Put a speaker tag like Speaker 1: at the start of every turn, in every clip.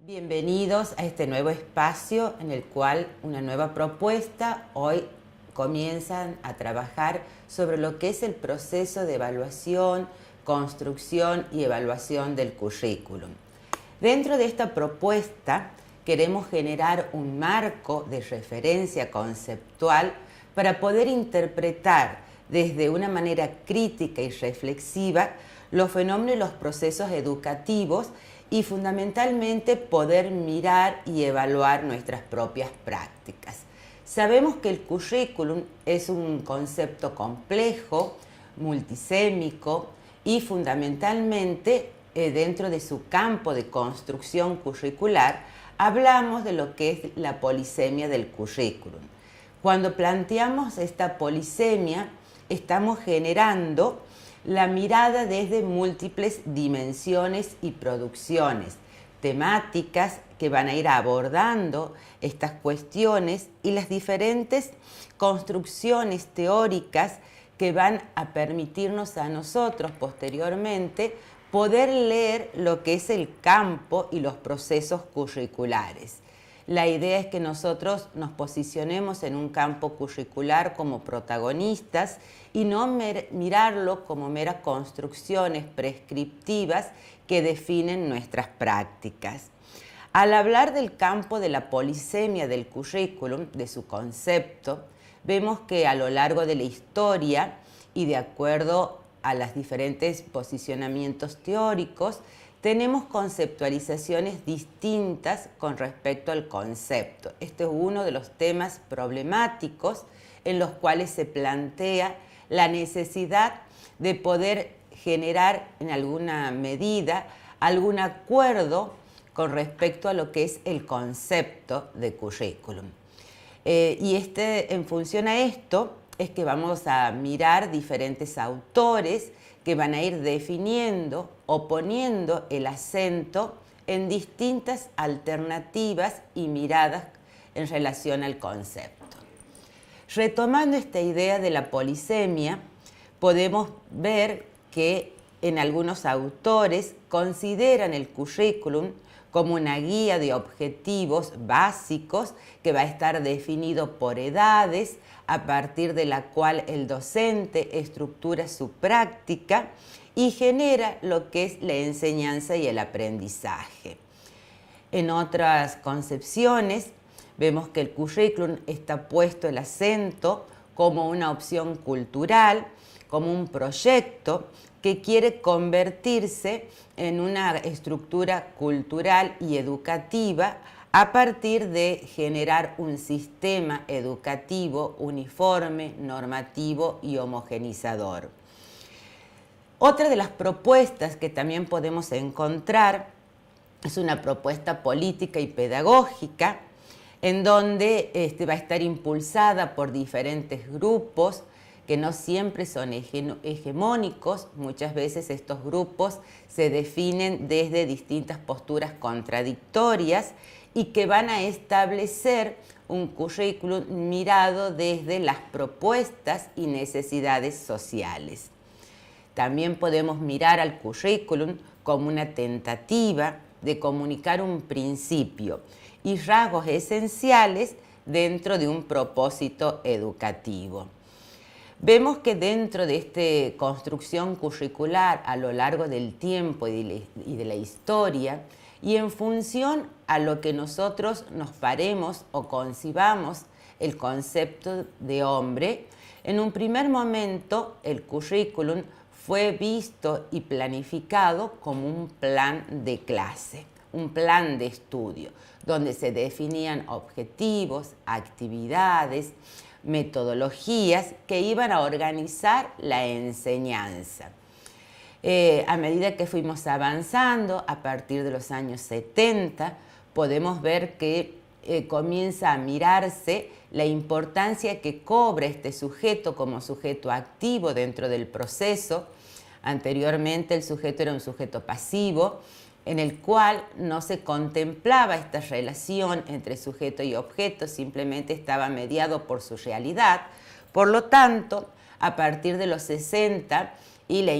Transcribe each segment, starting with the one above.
Speaker 1: Bienvenidos a este nuevo espacio en el cual una nueva propuesta hoy comienzan a trabajar sobre lo que es el proceso de evaluación, construcción y evaluación del currículum. Dentro de esta propuesta queremos generar un marco de referencia conceptual para poder interpretar desde una manera crítica y reflexiva los fenómenos y los procesos educativos y fundamentalmente poder mirar y evaluar nuestras propias prácticas. Sabemos que el currículum es un concepto complejo, multisémico y fundamentalmente dentro de su campo de construcción curricular hablamos de lo que es la polisemia del currículum. Cuando planteamos esta polisemia estamos generando la mirada desde múltiples dimensiones y producciones, temáticas que van a ir abordando estas cuestiones y las diferentes construcciones teóricas que van a permitirnos a nosotros posteriormente poder leer lo que es el campo y los procesos curriculares. La idea es que nosotros nos posicionemos en un campo curricular como protagonistas y no mirarlo como meras construcciones prescriptivas que definen nuestras prácticas. Al hablar del campo de la polisemia del currículum, de su concepto, vemos que a lo largo de la historia y de acuerdo a los diferentes posicionamientos teóricos, tenemos conceptualizaciones distintas con respecto al concepto. Este es uno de los temas problemáticos en los cuales se plantea la necesidad de poder generar en alguna medida algún acuerdo con respecto a lo que es el concepto de currículum. En función a esto es que vamos a mirar diferentes autores que van a ir definiendo o poniendo el acento en distintas alternativas y miradas en relación al concepto. Retomando esta idea de la polisemia, podemos ver que en algunos autores consideran el currículum como una guía de objetivos básicos que va a estar definido por edades, a partir de la cual el docente estructura su práctica y genera lo que es la enseñanza y el aprendizaje. En otras concepciones vemos que el currículum está puesto el acento como una opción cultural, como un proyecto que quiere convertirse en una estructura cultural y educativa a partir de generar un sistema educativo uniforme, normativo y homogenizador. Otra de las propuestas que también podemos encontrar es una propuesta política y pedagógica en donde va a estar impulsada por diferentes grupos que no siempre son hegemónicos. Muchas veces estos grupos se definen desde distintas posturas contradictorias y que van a establecer un currículum mirado desde las propuestas y necesidades sociales. También podemos mirar al currículum como una tentativa de comunicar un principio y rasgos esenciales dentro de un propósito educativo. Vemos que dentro de esta construcción curricular a lo largo del tiempo y de la historia, y en función a lo que nosotros nos paremos o concibamos el concepto de hombre, en un primer momento el currículum fue visto y planificado como un plan de clase, un plan de estudio, donde se definían objetivos, actividades, metodologías que iban a organizar la enseñanza. A medida que fuimos avanzando, a partir de los años 70, podemos ver que comienza a mirarse la importancia que cobra este sujeto como sujeto activo dentro del proceso. Anteriormente el sujeto era un sujeto pasivo, en el cual no se contemplaba esta relación entre sujeto y objeto, simplemente estaba mediado por su realidad. Por lo tanto, a partir de los 60 y la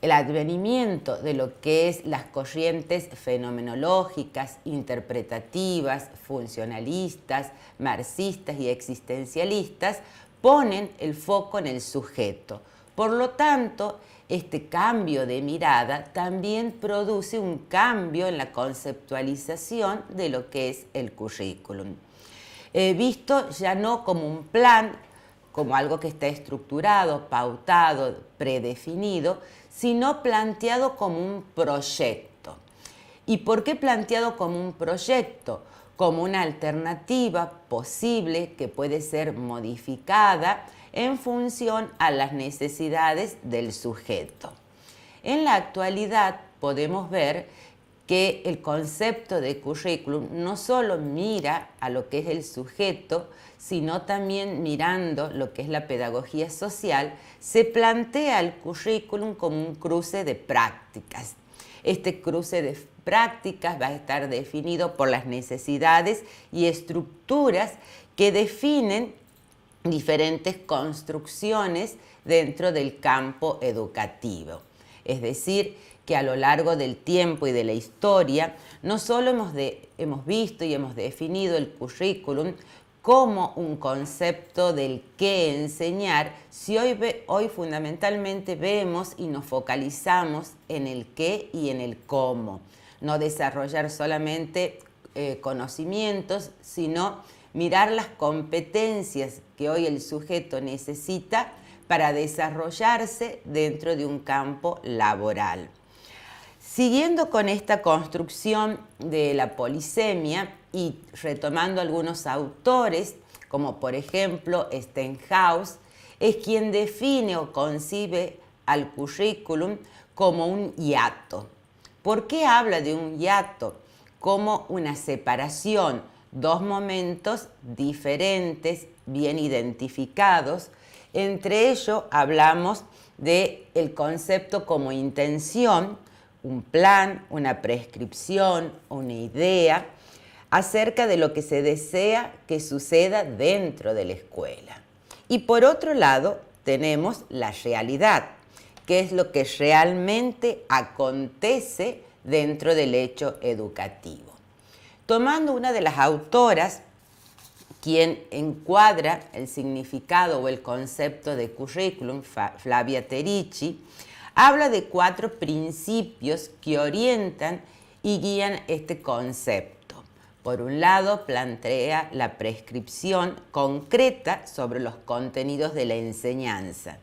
Speaker 1: el advenimiento de lo que es las corrientes fenomenológicas, interpretativas, funcionalistas, marxistas y existencialistas ponen el foco en el sujeto. Por lo tanto, este cambio de mirada también produce un cambio en la conceptualización de lo que es el currículum. Visto ya no como un plan, como algo que está estructurado, pautado, predefinido, sino planteado como un proyecto. ¿Y por qué planteado como un proyecto? Como una alternativa posible que puede ser modificada en función a las necesidades del sujeto. En la actualidad podemos ver que el concepto de currículum no solo mira a lo que es el sujeto, sino también mirando lo que es la pedagogía social, se plantea el currículum como un cruce de prácticas. Este cruce de prácticas va a estar definido por las necesidades y estructuras que definen diferentes construcciones dentro del campo educativo. Es decir, que a lo largo del tiempo y de la historia, no solo hemos visto y hemos definido el currículum como un concepto del qué enseñar, si hoy fundamentalmente vemos y nos focalizamos en el qué y en el cómo. No desarrollar solamente conocimientos, sino mirar las competencias que hoy el sujeto necesita para desarrollarse dentro de un campo laboral. Siguiendo con esta construcción de la polisemia y retomando algunos autores, como por ejemplo Stenhouse, es quien define o concibe al currículum como un hiato. ¿Por qué habla de un hiato? Como una separación, dos momentos diferentes, bien identificados. Entre ellos hablamos del concepto como intención, un plan, una prescripción, una idea acerca de lo que se desea que suceda dentro de la escuela. Y por otro lado, tenemos la realidad, que es lo que realmente acontece dentro del hecho educativo. Tomando una de las autoras, quien encuadra el significado o el concepto de currículum, Flavia Terici, habla de 4 principios que orientan y guían este concepto. Por un lado, plantea la prescripción concreta sobre los contenidos de la enseñanza,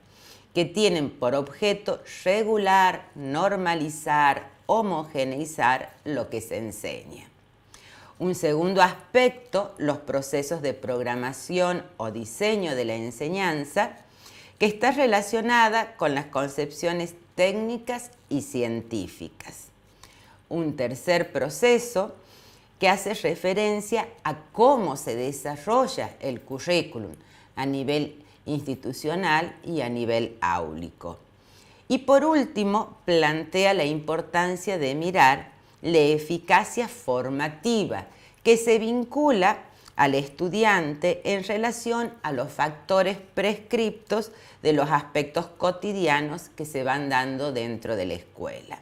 Speaker 1: que tienen por objeto regular, normalizar, homogeneizar lo que se enseña. Un segundo aspecto, los procesos de programación o diseño de la enseñanza, que está relacionada con las concepciones técnicas y científicas. Un tercer proceso que hace referencia a cómo se desarrolla el currículum a nivel institucional y a nivel áulico. Y por último, plantea la importancia de mirar la eficacia formativa que se vincula al estudiante en relación a los factores prescriptos de los aspectos cotidianos que se van dando dentro de la escuela.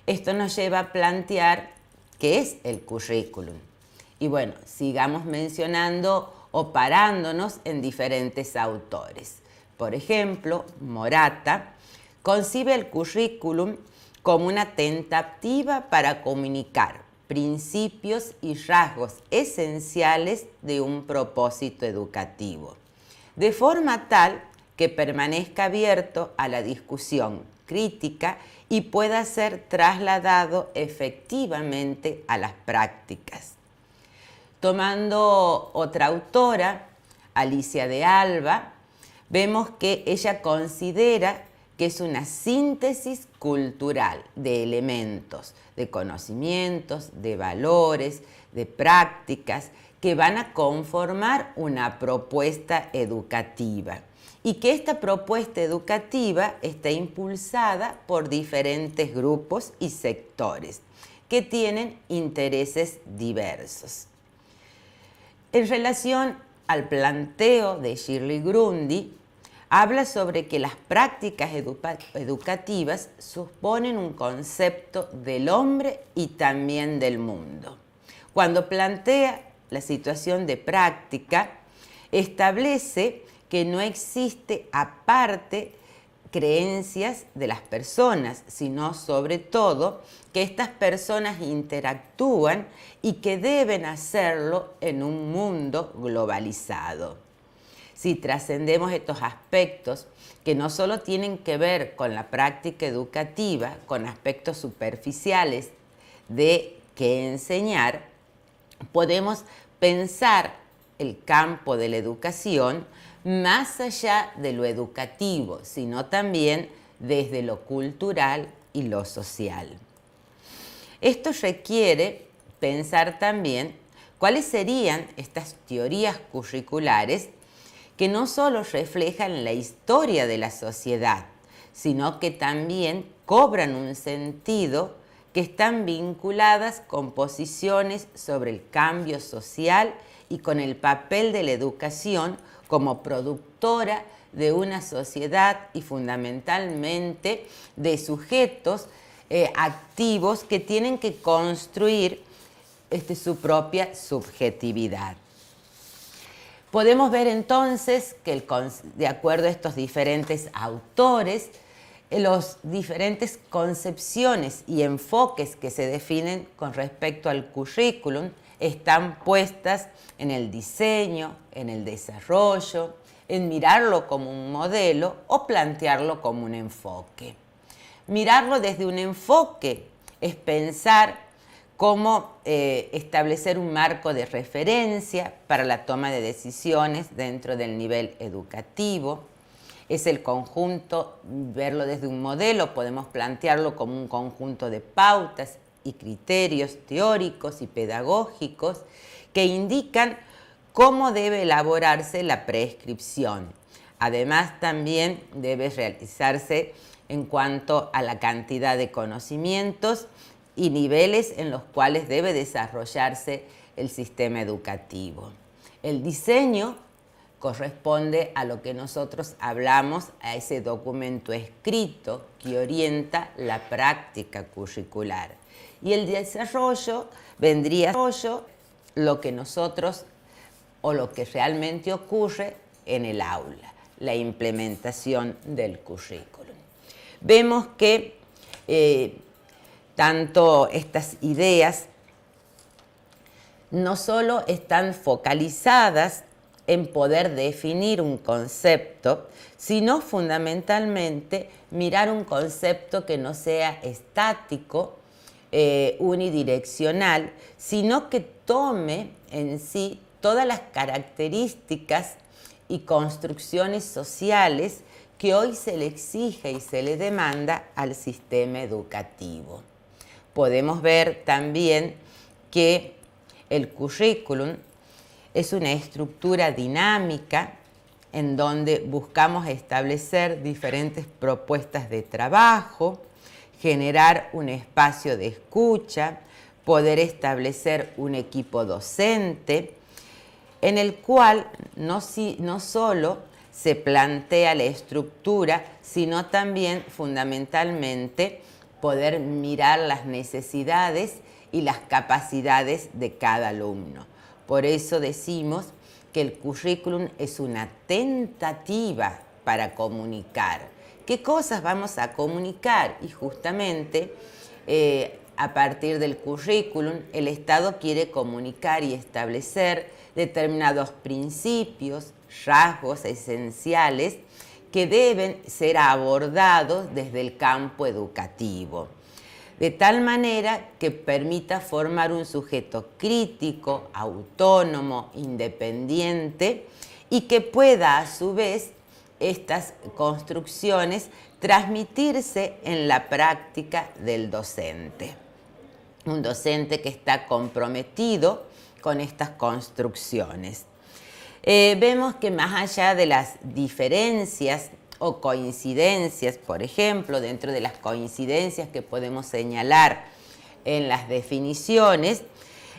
Speaker 1: Esto nos lleva a plantear qué es el currículum. Y bueno, sigamos mencionando o parándonos en diferentes autores. Por ejemplo, Morata concibe el currículum como una tentativa para comunicar principios y rasgos esenciales de un propósito educativo, de forma tal que permanezca abierto a la discusión crítica y pueda ser trasladado efectivamente a las prácticas. Tomando otra autora, Alicia de Alba, vemos que ella considera que es una síntesis cultural de elementos, de conocimientos, de valores, de prácticas que van a conformar una propuesta educativa y que esta propuesta educativa está impulsada por diferentes grupos y sectores que tienen intereses diversos. En relación al planteo de Shirley Grundy, habla sobre que las prácticas educativas suponen un concepto del hombre y también del mundo. Cuando plantea la situación de práctica, establece que no existe aparte creencias de las personas, sino sobre todo que estas personas interactúan y que deben hacerlo en un mundo globalizado. Si trascendemos estos aspectos que no solo tienen que ver con la práctica educativa, con aspectos superficiales de qué enseñar, podemos pensar el campo de la educación más allá de lo educativo, sino también desde lo cultural y lo social. Esto requiere pensar también cuáles serían estas teorías curriculares que no solo reflejan la historia de la sociedad, sino que también cobran un sentido, que están vinculadas con posiciones sobre el cambio social y con el papel de la educación como productora de una sociedad y fundamentalmente de sujetos activos que tienen que construir su propia subjetividad. Podemos ver entonces que de acuerdo a estos diferentes autores, las diferentes concepciones y enfoques que se definen con respecto al currículum están puestas en el diseño, en el desarrollo, en mirarlo como un modelo o plantearlo como un enfoque. Mirarlo desde un enfoque es pensar cómo establecer un marco de referencia para la toma de decisiones dentro del nivel educativo. Es el conjunto, verlo desde un modelo, podemos plantearlo como un conjunto de pautas y criterios teóricos y pedagógicos que indican cómo debe elaborarse la prescripción. Además, también debe realizarse en cuanto a la cantidad de conocimientos y niveles en los cuales debe desarrollarse el sistema educativo. El diseño corresponde a lo que nosotros hablamos, a ese documento escrito que orienta la práctica curricular. Y el desarrollo vendría a lo que nosotros o lo que realmente ocurre en el aula, la implementación del currículum. Vemos que tanto estas ideas no solo están focalizadas en poder definir un concepto, sino fundamentalmente mirar un concepto que no sea estático, unidireccional, sino que tome en sí todas las características y construcciones sociales que hoy se le exige y se le demanda al sistema educativo. Podemos ver también que el currículum es una estructura dinámica en donde buscamos establecer diferentes propuestas de trabajo, generar un espacio de escucha, poder establecer un equipo docente, en el cual no solo se plantea la estructura, sino también fundamentalmente poder mirar las necesidades y las capacidades de cada alumno. Por eso decimos que el currículum es una tentativa para comunicar. ¿Qué cosas vamos a comunicar? Y justamente a partir del currículum el Estado quiere comunicar y establecer determinados principios, rasgos esenciales que deben ser abordados desde el campo educativo, de tal manera que permita formar un sujeto crítico, autónomo, independiente y que pueda a su vez estas construcciones transmitirse en la práctica del docente. Un docente que está comprometido con estas construcciones. Vemos que más allá de las diferencias o coincidencias, por ejemplo, dentro de las coincidencias que podemos señalar en las definiciones,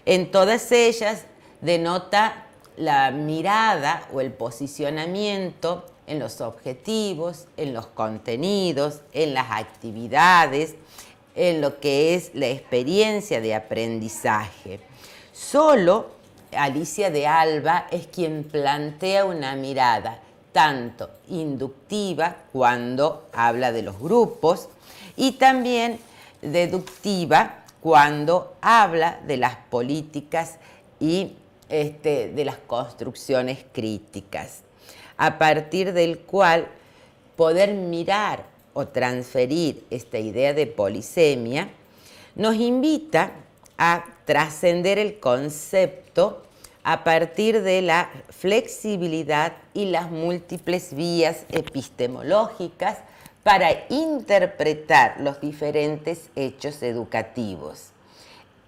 Speaker 1: en todas ellas denota la mirada o el posicionamiento en los objetivos, en los contenidos, en las actividades, en lo que es la experiencia de aprendizaje. Solo Alicia de Alba es quien plantea una mirada tanto inductiva cuando habla de los grupos y también deductiva cuando habla de las políticas y de las construcciones críticas, a partir del cual poder mirar o transferir esta idea de polisemia nos invita a trascender el concepto a partir de la flexibilidad y las múltiples vías epistemológicas para interpretar los diferentes hechos educativos.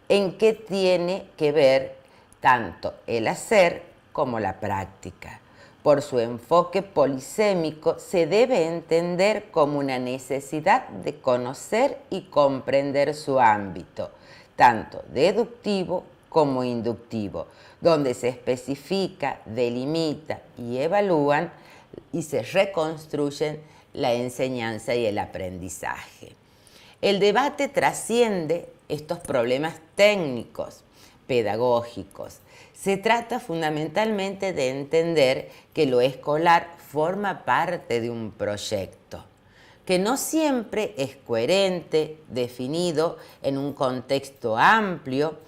Speaker 1: ¿En qué tiene que ver tanto el hacer como la práctica? Por su enfoque polisémico se debe entender como una necesidad de conocer y comprender su ámbito, tanto deductivo como inductivo, donde se especifica, delimita y evalúan y se reconstruyen la enseñanza y el aprendizaje. El debate trasciende estos problemas técnicos, pedagógicos. Se trata fundamentalmente de entender que lo escolar forma parte de un proyecto, que no siempre es coherente, definido en un contexto amplio,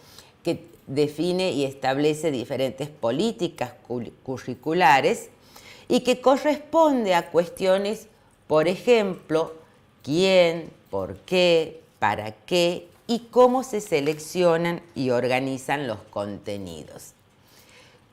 Speaker 1: que define y establece diferentes políticas curriculares y que corresponde a cuestiones, por ejemplo, quién, por qué, para qué y cómo se seleccionan y organizan los contenidos.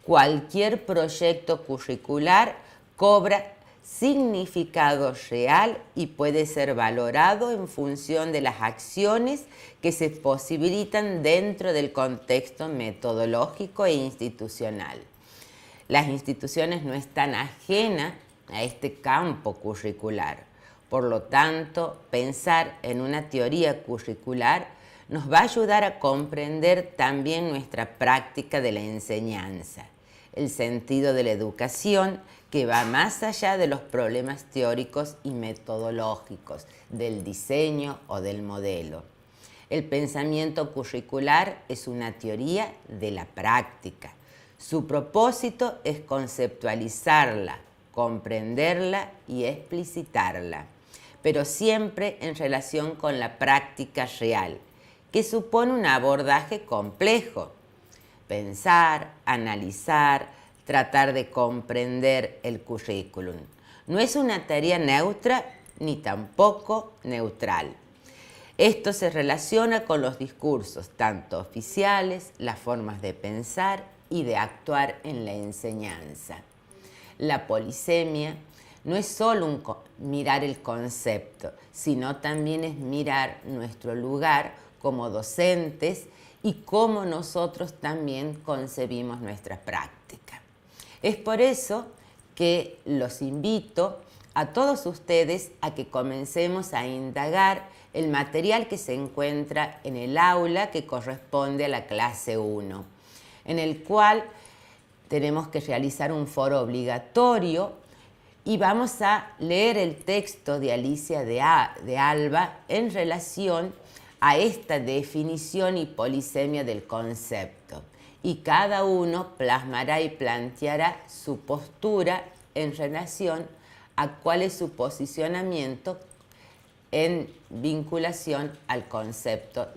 Speaker 1: Cualquier proyecto curricular cobra significado real y puede ser valorado en función de las acciones que se posibilitan dentro del contexto metodológico e institucional. Las instituciones no están ajenas a este campo curricular. Por lo tanto, pensar en una teoría curricular nos va a ayudar a comprender también nuestra práctica de la enseñanza, el sentido de la educación que va más allá de los problemas teóricos y metodológicos, del diseño o del modelo. El pensamiento curricular es una teoría de la práctica. Su propósito es conceptualizarla, comprenderla y explicitarla, pero siempre en relación con la práctica real, que supone un abordaje complejo. Pensar, analizar, tratar de comprender el currículum. No es una tarea neutra ni tampoco neutral. Esto se relaciona con los discursos, tanto oficiales, las formas de pensar y de actuar en la enseñanza. La polisemia no es solo mirar el concepto, sino también es mirar nuestro lugar como docentes y cómo nosotros también concebimos nuestra práctica. Es por eso que los invito a todos ustedes a que comencemos a indagar el material que se encuentra en el aula que corresponde a la clase 1, en el cual tenemos que realizar un foro obligatorio y vamos a leer el texto de Alicia de Alba en relación a esta definición y polisemia del concepto. Y cada uno plasmará y planteará su postura en relación a cuál es su posicionamiento en vinculación al concepto